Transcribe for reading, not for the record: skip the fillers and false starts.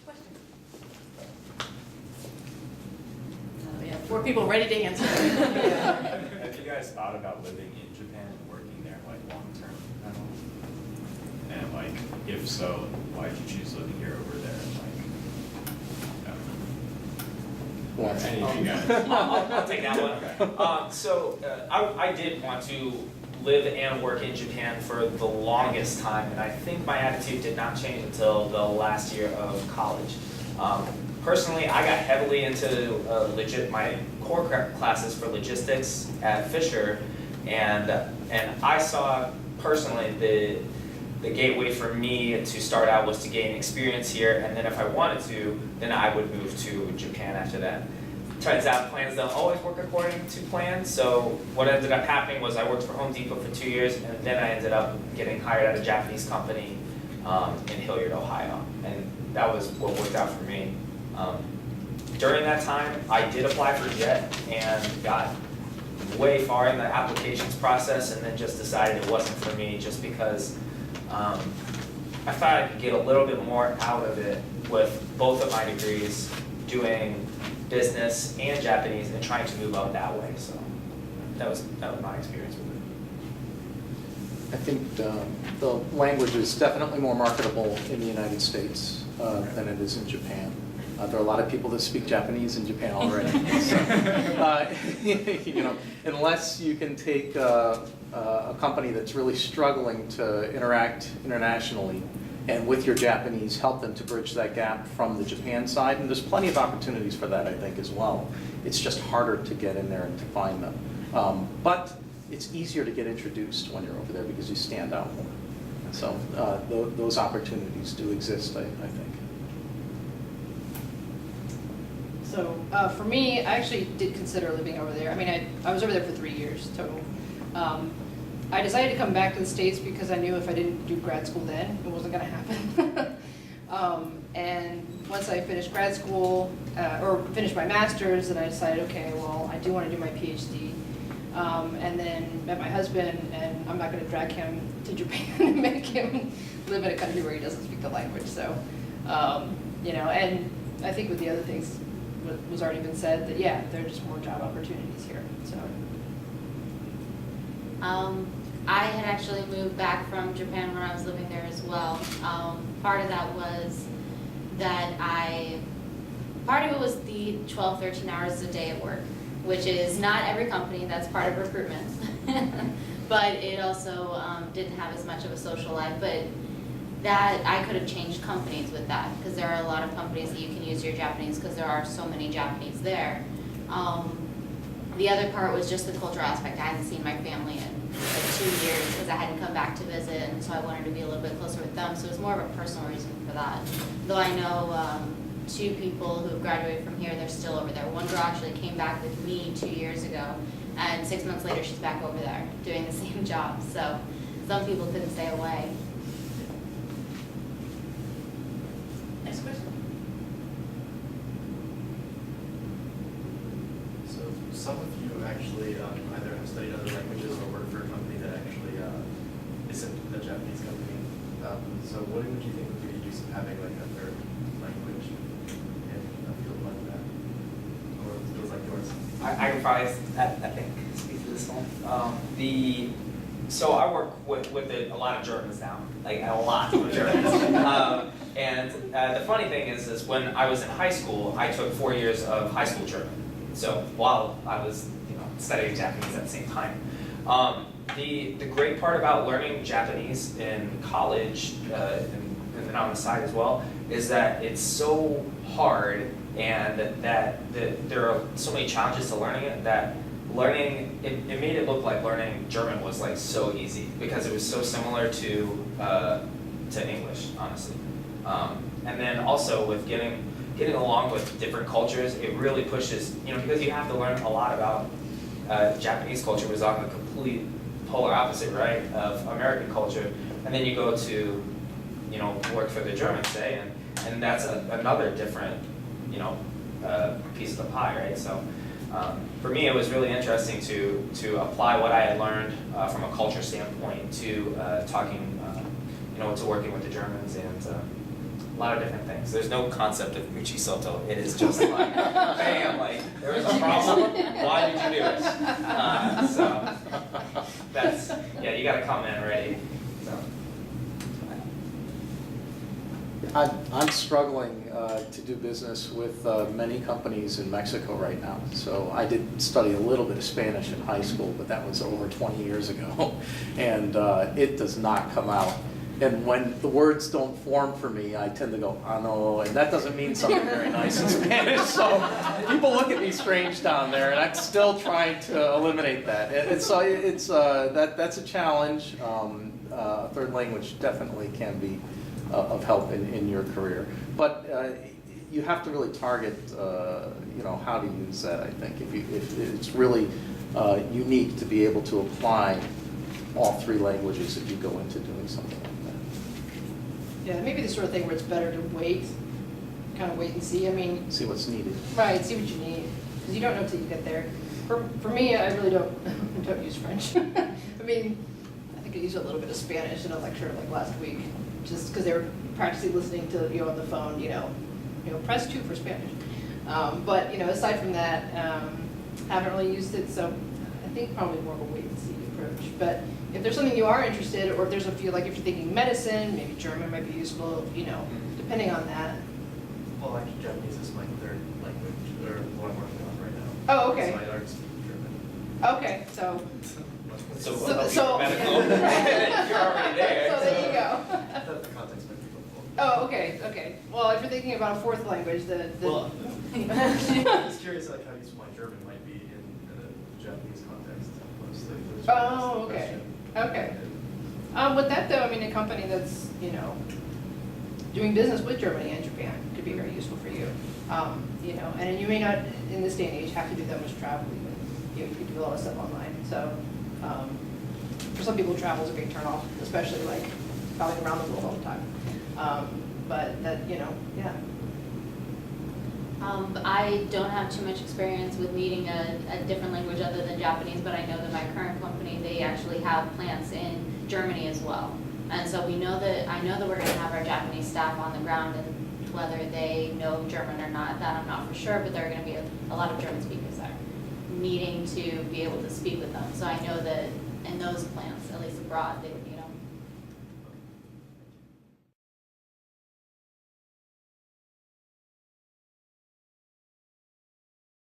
question? We have 4 people ready to answer. Have you guys thought about living in Japan and working there like long term at all? And like, if so, why did you choose living here over there? Like, any of you guys? I'll take that one. I did want to live and work in Japan for the longest time, and I think my attitude did not change until the last year of college. Personally, I got heavily into my core classes for logistics at Fisher, and I saw personally the gateway for me to start out was to gain experience here, and then if I wanted to, then I would move to Japan after that. Turns out plans don't always work according to plan, so what ended up happening was I worked for Home Depot for 2 years, and then I ended up getting hired at a Japanese company in Hilliard, Ohio, and that was what worked out for me. During that time, I did apply for JET and got way far in the applications process, and then just decided it wasn't for me just because I thought I could get a little bit more out of it with both of my degrees, doing business and Japanese and trying to move up that way. So that was my experience with it. I think the language is definitely more marketable in the United States than it is in Japan. There are a lot of people that speak Japanese in Japan already. So, you know, unless you can take a company that's really struggling to interact internationally, and with your Japanese, help them to bridge that gap from the Japan side. And there's plenty of opportunities for that, I think, as well. It's just harder to get in there and to find them. But it's easier to get introduced when you're over there because you stand out more. So those opportunities do exist, I think. So for me, I actually did consider living over there. I mean, I was over there for 3 years total. I decided to come back to the States because I knew if I didn't do grad school then, it wasn't going to happen. And once I finished grad school, or finished my master's, then I decided, okay, well, I do want to do my PhD. And then met my husband, and I'm not going to drag him to Japan and make him live in a country where he doesn't speak the language. So, you know, and I think with the other things was already been said, that yeah, there are just more job opportunities here. So. I had actually moved back from Japan when I was living there as well. Part of that was that part of it was the 12, 13 hours a day at work, which is not every company, that's part of recruitment. But it also didn't have as much of a social life. But that, I could have changed companies with that, because there are a lot of companies that you can use your Japanese, because there are so many Japanese there. The other part was just the cultural aspect. I hadn't seen my family in like 2 years because I hadn't come back to visit, and so I wanted to be a little bit closer with them. So it was more of a personal reason for that. Though I know 2 people who graduated from here, they're still over there. One girl actually came back with me 2 years ago, and 6 months later she's back over there doing the same job. So some people couldn't stay away. Next question. So some of you actually either have studied other languages or work for a company that actually isn't a Japanese company. So what would you think would be the use of having like a third language in a field like that, or fields like yours? I can probably, I think, speak to this one. So I work with a lot of Germans now, like a lot of Germans. And the funny thing is when I was in high school, I took 4 years of high school German. So while I was, studying Japanese at the same time. The great part about learning Japanese in college, and then on the side as well, is that it's so hard, and that there are so many challenges to learning it, that learning, it made it look like learning German was like so easy, because it was so similar to English, honestly. And then also with getting along with different cultures, it really pushes, because you have to learn a lot about Japanese culture, was on the complete polar opposite, right, of American culture, and then you go to, work for the Germans, say, and that's another different, piece of the pie, right? So for me, it was really interesting to apply what I had learned from a culture standpoint to talking, to working with the Germans, and a lot of different things. There's no concept of Uchi Soto. It is just like, bam, like, there was a problem. Why did you do it? So that's, yeah, you gotta come in ready. So. I'm struggling to do business with many companies in Mexico right now. So I did study a little bit of Spanish in high school, but that was over 20 years ago. And it does not come out. And when the words don't form for me, I tend to go, ah, no, and that doesn't mean something very nice in Spanish. So people look at me strange down there, and I'm still trying to eliminate that. That's a challenge. A third language definitely can be of help in your career. But you have to really target, how to use that, I think. If it's really unique to be able to apply all three languages if you go into doing something like that. Yeah, maybe the sort of thing where it's better to kind of wait and see. I mean, See what's needed. right, see what you need, because you don't know till you get there. For me, I really don't use French. I mean, I think I used a little bit of Spanish in a lecture like last week, just because they were practically listening to you on the phone. Press 2 for Spanish. But aside from that, haven't really used it. So I think probably more of a wait and see approach. But if there's something you are interested, or if there's a few, like if you're thinking medicine, maybe German might be useful. Depending on that. Well, actually, Japanese is my third language, or what I'm working on right now. Oh, okay. So I already speak German. Okay, so. So medical, you're already there. So there you go. The context might be helpful. Oh, okay. Well, if you're thinking about a fourth language, Well, I'm just curious, like, how useful my German might be in a Japanese context, mostly. Oh, okay. Okay. With that though, I mean, a company that's, doing business with Germany and Japan could be very useful for you. And you may not, in this day and age, have to do that much traveling, but you could do a lot of stuff online. So, for some people, travel is a big turnoff, especially like traveling around the world all the time. But that, yeah. I don't have too much experience with needing a different language other than Japanese, but I know that my current company, they actually have plants in Germany as well. And so I know that we're gonna have our Japanese staff on the ground, and whether they know German or not, that I'm not for sure, but there are gonna be a lot of German speakers there, needing to be able to speak with them. So I know that in those plants, at least abroad, they